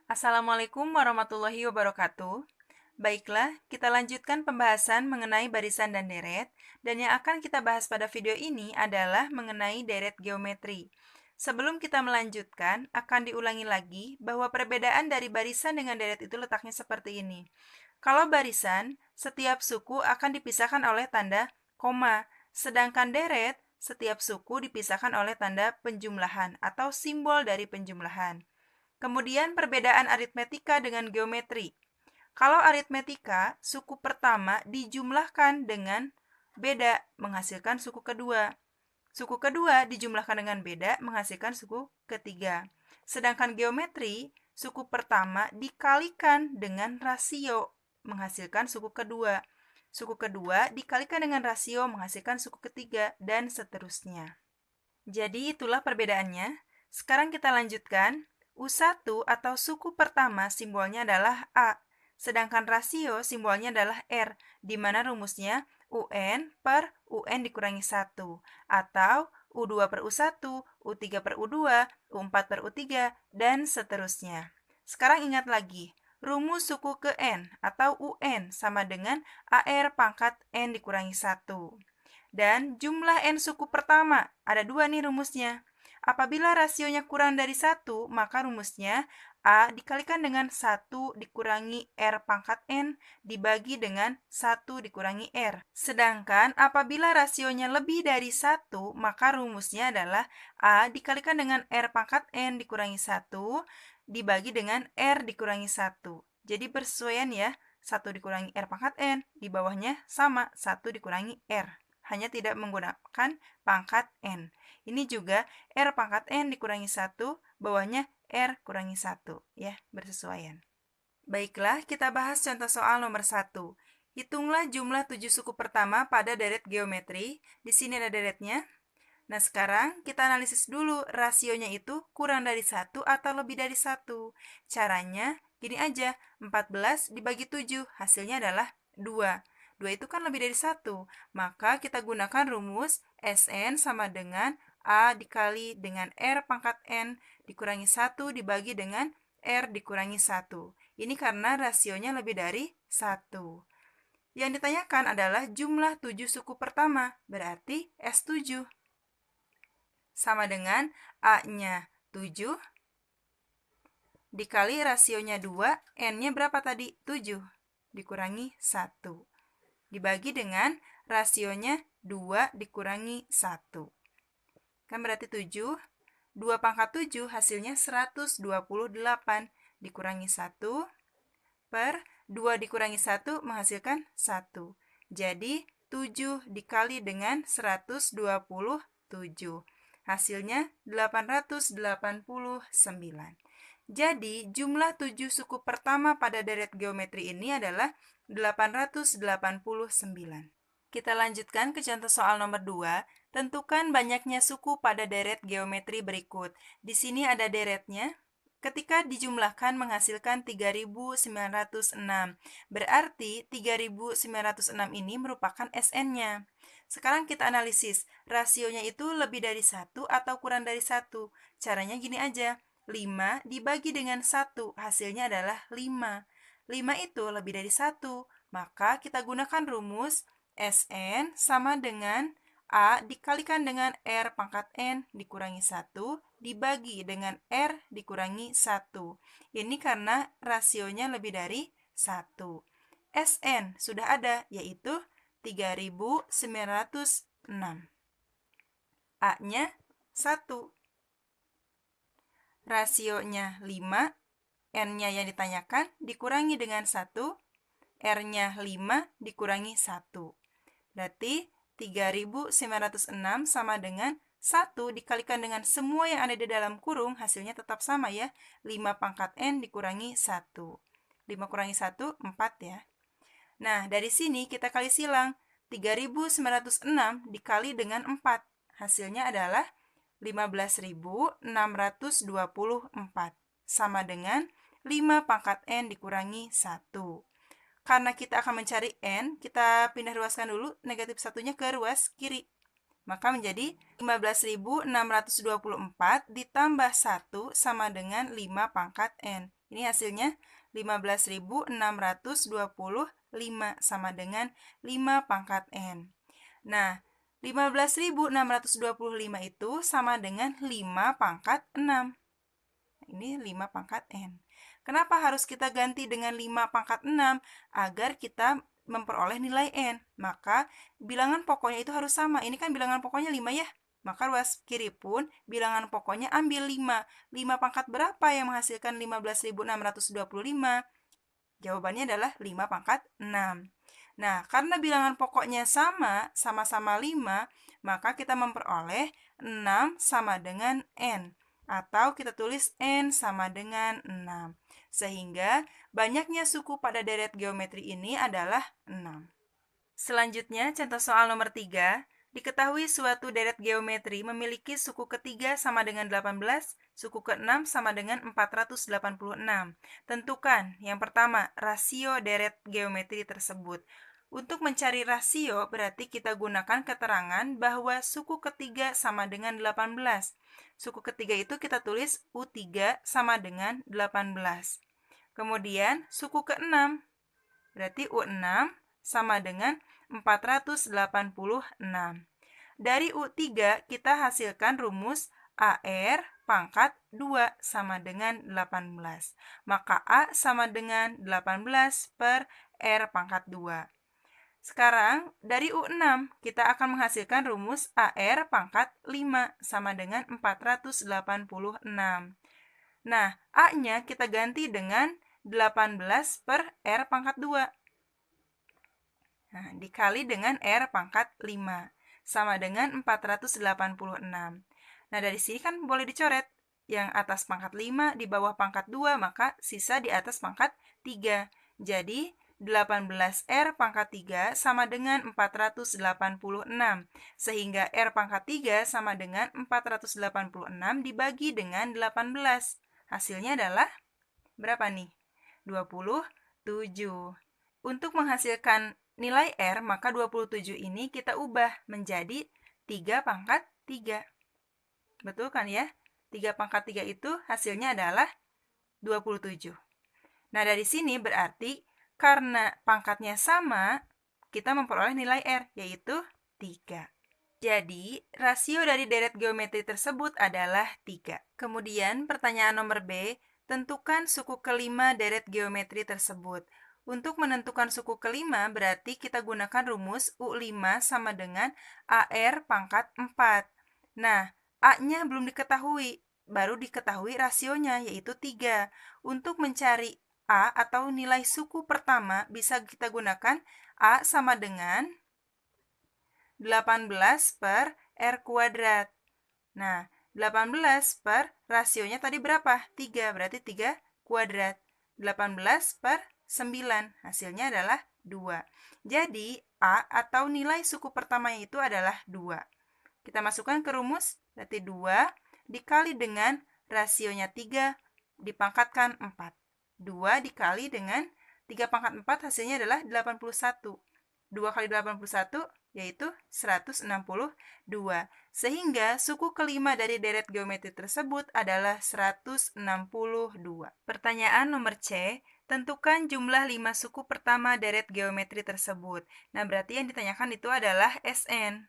Assalamualaikum warahmatullahi wabarakatuh. Baiklah, kita lanjutkan pembahasan mengenai barisan dan deret, dan yang akan kita bahas pada video ini adalah mengenai deret geometri. Sebelum kita melanjutkan, akan diulangi lagi bahwa perbedaan dari barisan dengan deret itu letaknya seperti ini. Kalau barisan, setiap suku akan dipisahkan oleh tanda koma, sedangkan deret, setiap suku dipisahkan oleh tanda penjumlahan atau simbol dari penjumlahan. Kemudian perbedaan aritmetika dengan geometri. Kalau aritmetika, suku pertama dijumlahkan dengan beda menghasilkan suku kedua. Suku kedua dijumlahkan dengan beda menghasilkan suku ketiga. Sedangkan geometri, suku pertama dikalikan dengan rasio menghasilkan suku kedua. Suku kedua dikalikan dengan rasio menghasilkan suku ketiga dan seterusnya. Jadi itulah perbedaannya. Sekarang kita lanjutkan. U1 atau suku pertama simbolnya adalah A, sedangkan rasio simbolnya adalah R, di mana rumusnya UN per UN dikurangi 1, atau U2 per U1, U3 per U2, U4 per U3, dan seterusnya. Sekarang ingat lagi, rumus suku ke N atau UN sama dengan AR pangkat N dikurangi 1. Dan jumlah N suku pertama, ada dua nih rumusnya. Apabila rasionya kurang dari 1, maka rumusnya A dikalikan dengan 1 dikurangi R pangkat N dibagi dengan 1 dikurangi R. Sedangkan apabila rasionya lebih dari 1, maka rumusnya adalah A dikalikan dengan R pangkat N dikurangi 1 dibagi dengan R dikurangi 1. Jadi bersesuaian ya, 1 dikurangi R pangkat N, di bawahnya sama 1 dikurangi R. Hanya tidak menggunakan pangkat N. Ini juga R pangkat N dikurangi 1, bawahnya R kurangi 1, ya, bersesuaian. Baiklah, kita bahas contoh soal nomor 1. Hitunglah jumlah 7 suku pertama pada deret geometri. Di sini ada deretnya. Nah, sekarang kita analisis dulu rasionya itu kurang dari 1 atau lebih dari 1. Caranya gini aja, 14 dibagi 7, hasilnya adalah 2. 2 itu kan lebih dari 1, maka kita gunakan rumus Sn sama dengan A dikali dengan R pangkat N dikurangi 1 dibagi dengan R dikurangi 1. Ini karena rasionya lebih dari 1. Yang ditanyakan adalah jumlah 7 suku pertama, berarti S7. Sama dengan A-nya 7 dikali rasionya 2, N-nya berapa tadi? 7 dikurangi 1. Dibagi dengan rasionya 2 dikurangi 1. Kan berarti 7. 2 pangkat 7 hasilnya 128 dikurangi 1 per 2 dikurangi 1 menghasilkan 1. Jadi 7 dikali dengan 127. Hasilnya 889. Jadi jumlah 7 suku pertama pada deret geometri ini adalah 889. Kita lanjutkan ke contoh soal nomor 2. Tentukan banyaknya suku pada deret geometri berikut. Di sini ada deretnya. Ketika dijumlahkan menghasilkan 3906. Berarti 3906 ini merupakan SN-nya. Sekarang kita analisis. Rasionya itu lebih dari 1 atau kurang dari 1. Caranya gini aja. 5 dibagi dengan 1, hasilnya adalah 5. 5 itu lebih dari 1, maka kita gunakan rumus Sn sama dengan A dikalikan dengan R pangkat N dikurangi 1 dibagi dengan R dikurangi 1. Ini karena rasionya lebih dari 1. Sn sudah ada, yaitu 3906. A-nya 1. Rasionya 5, N-nya yang ditanyakan dikurangi dengan 1, R-nya 5 dikurangi 1. Berarti 3906 sama dengan 1 dikalikan dengan semua yang ada di dalam kurung, hasilnya tetap sama ya, 5 pangkat N dikurangi 1. 5 kurangi 1, 4 ya. Nah, dari sini kita kali silang, 3906 dikali dengan 4, hasilnya adalah 15.624 sama dengan 5 pangkat N dikurangi 1. Karena kita akan mencari N, kita pindah ruaskan dulu negatif 1-nya ke ruas kiri. Maka menjadi 15.624 ditambah 1 sama dengan 5 pangkat N. Ini hasilnya 15.625 sama dengan 5 pangkat N. Nah, 15.625 itu sama dengan 5 pangkat 6. Ini 5 pangkat N. Kenapa harus kita ganti dengan 5 pangkat 6? Agar kita memperoleh nilai N. Maka bilangan pokoknya itu harus sama. Ini kan bilangan pokoknya 5 ya. Maka ruas kiri pun bilangan pokoknya ambil 5. 5 pangkat berapa yang menghasilkan 15.625? Jawabannya adalah 5 pangkat 6. Nah, karena bilangan pokoknya sama-sama 5, maka kita memperoleh 6 sama dengan N. Atau kita tulis N sama dengan 6. Sehingga banyaknya suku pada deret geometri ini adalah 6. Selanjutnya, contoh soal nomor 3. Diketahui suatu deret geometri memiliki suku ketiga sama dengan 18, suku keenam sama dengan 486. Tentukan, yang pertama, rasio deret geometri tersebut. Untuk mencari rasio, berarti kita gunakan keterangan bahwa suku ketiga sama dengan 18. Suku ketiga itu kita tulis U3 sama dengan 18. Kemudian, suku keenam, berarti U6 sama dengan 486. Dari U3 kita hasilkan rumus AR pangkat 2 sama dengan 18. Maka A sama dengan 18 per R pangkat 2. Sekarang dari U6 kita akan menghasilkan rumus AR pangkat 5 sama dengan 486. Nah, A-nya kita ganti dengan 18 per R pangkat 2. Nah, dikali dengan R pangkat 5, sama dengan 486. Nah, dari sini kan boleh dicoret. Yang atas pangkat 5, di bawah pangkat 2, maka sisa di atas pangkat 3. Jadi, 18R pangkat 3 sama dengan 486. Sehingga R pangkat 3 sama dengan 486 dibagi dengan 18. Hasilnya adalah berapa nih? 27. Untuk menghasilkan nilai R, maka 27 ini kita ubah menjadi 3 pangkat 3. Betul kan ya? 3 pangkat 3 itu hasilnya adalah 27. Nah, dari sini berarti karena pangkatnya sama, kita memperoleh nilai R, yaitu 3. Jadi, rasio dari deret geometri tersebut adalah 3. Kemudian, pertanyaan nomor B, tentukan suku kelima deret geometri tersebut. Untuk menentukan suku kelima, berarti kita gunakan rumus U5 sama dengan AR pangkat 4. Nah, A-nya belum diketahui, baru diketahui rasionya, yaitu 3. Untuk mencari A atau nilai suku pertama, bisa kita gunakan A sama dengan 18 per R kuadrat. Nah, 18 per rasionya tadi berapa? 3, berarti 3 kuadrat. 18 per 9, hasilnya adalah 2. Jadi, A atau nilai suku pertamanya itu adalah 2. Kita masukkan ke rumus, berarti 2 dikali dengan rasionya 3 dipangkatkan 4. 2 dikali dengan 3 pangkat 4 hasilnya adalah 81. 2 kali 81 yaitu 162. Sehingga suku kelima dari deret geometri tersebut adalah 162. Pertanyaan nomor C, tentukan jumlah 5 suku pertama deret geometri tersebut. Nah, berarti yang ditanyakan itu adalah Sn.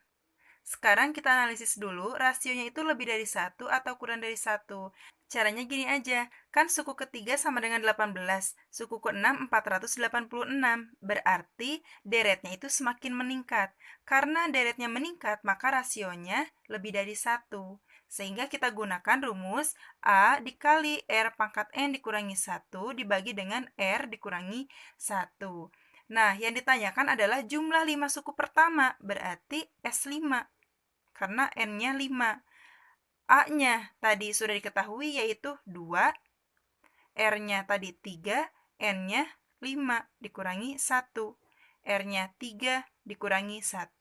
Sekarang kita analisis dulu, rasionya itu lebih dari 1 atau kurang dari 1. Caranya gini aja, kan suku ketiga sama dengan 18, suku keenam 486, berarti deretnya itu semakin meningkat. Karena deretnya meningkat, maka rasionya lebih dari 1. Sehingga kita gunakan rumus A dikali R pangkat N dikurangi 1 dibagi dengan R dikurangi 1. Nah, yang ditanyakan adalah jumlah 5 suku pertama, berarti S5. Karena N-nya 5. A-nya tadi sudah diketahui yaitu 2, R-nya tadi 3, N-nya 5 dikurangi 1. R-nya 3 dikurangi 1.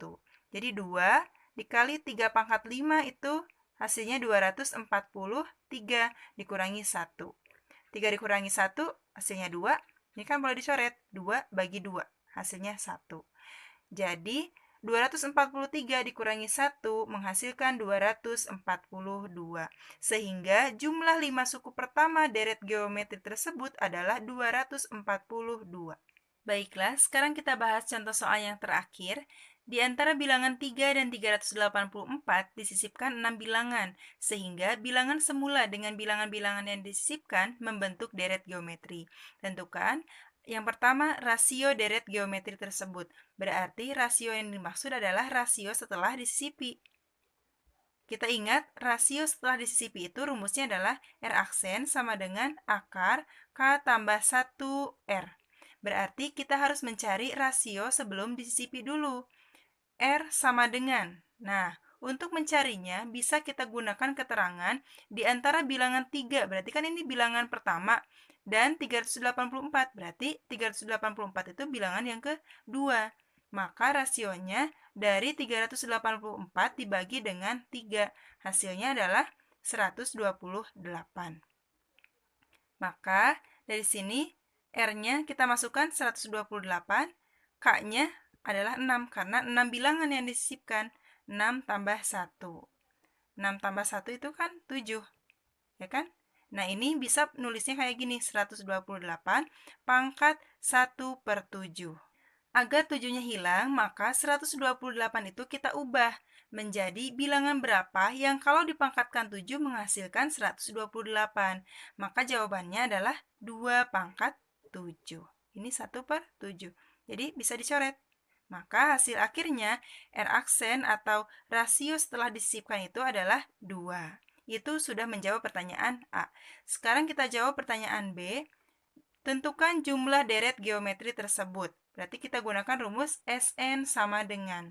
Jadi 2 dikali 3 pangkat 5 itu hasilnya 243 dikurangi 1. 3 dikurangi 1 hasilnya 2. Ini kan boleh dicoret. 2 bagi 2 hasilnya 1. Jadi 243 dikurangi 1 menghasilkan 242. Sehingga jumlah 5 suku pertama deret geometri tersebut adalah 242. Baiklah, sekarang kita bahas contoh soal yang terakhir. Di antara bilangan 3 dan 384 disisipkan 6 bilangan, sehingga bilangan semula dengan bilangan-bilangan yang disisipkan membentuk deret geometri. Tentukan yang pertama, rasio deret geometri tersebut. Berarti rasio yang dimaksud adalah rasio setelah disisipi. Kita ingat, rasio setelah disisipi itu rumusnya adalah R aksen sama dengan akar K tambah 1R. Berarti kita harus mencari rasio sebelum disisipi dulu. R sama dengan. Nah, untuk mencarinya bisa kita gunakan keterangan di antara bilangan 3. Berarti kan ini bilangan pertama. Dan 384. Berarti 384 itu bilangan yang kedua. Maka rasionya dari 384 dibagi dengan 3. Hasilnya adalah 128. Maka dari sini R-nya kita masukkan 128, K-nya adalah 6, karena 6 bilangan yang disisipkan. 6 tambah 1. 6 tambah 1 itu kan 7, ya kan? Nah, ini bisa nulisnya kayak gini, 128 pangkat 1/7. Agar 7-nya hilang, maka 128 itu kita ubah menjadi bilangan berapa yang kalau dipangkatkan 7 menghasilkan 128. Maka jawabannya adalah 2 pangkat 7. Ini 1/7. Jadi bisa dicoret. Maka hasil akhirnya R aksen atau rasio setelah disisipkan itu adalah 2. Itu sudah menjawab pertanyaan A. Sekarang kita jawab pertanyaan B. Tentukan jumlah deret geometri tersebut. Berarti kita gunakan rumus Sn sama dengan.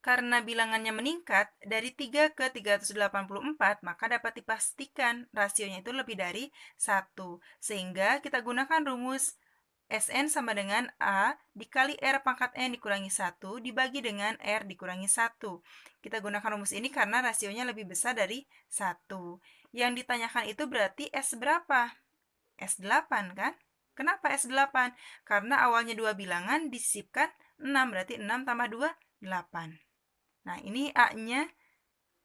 Karena bilangannya meningkat dari 3 ke 384, maka dapat dipastikan rasionya itu lebih dari 1. Sehingga kita gunakan rumus Sn sama dengan A dikali R pangkat N dikurangi 1 dibagi dengan R dikurangi 1. Kita gunakan rumus ini karena rasionya lebih besar dari 1. Yang ditanyakan itu berarti S berapa? S8 kan? Kenapa S8? Karena awalnya 2 bilangan disisipkan 6, berarti 6 tambah 2, 8. Nah, ini A-nya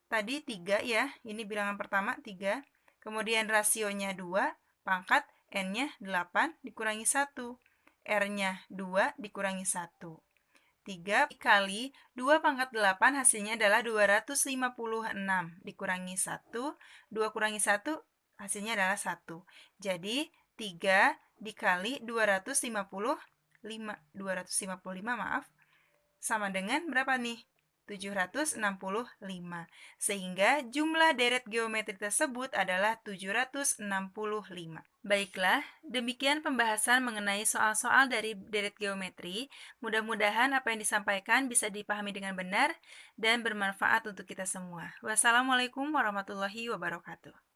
tadi 3 ya, ini bilangan pertama 3. Kemudian rasionya 2, pangkat N-nya 8 dikurangi 1. R-nya 2 dikurangi 1. 3 kali 2 pangkat 8 hasilnya adalah 256 dikurangi 1. 2 kurangi 1 hasilnya adalah 1. Jadi 3 dikali 255 sama dengan berapa nih? 765. Sehingga jumlah deret geometri tersebut adalah 765. Baiklah, demikian pembahasan mengenai soal-soal dari deret geometri. Mudah-mudahan apa yang disampaikan bisa dipahami dengan benar dan bermanfaat untuk kita semua. Wassalamualaikum warahmatullahi wabarakatuh.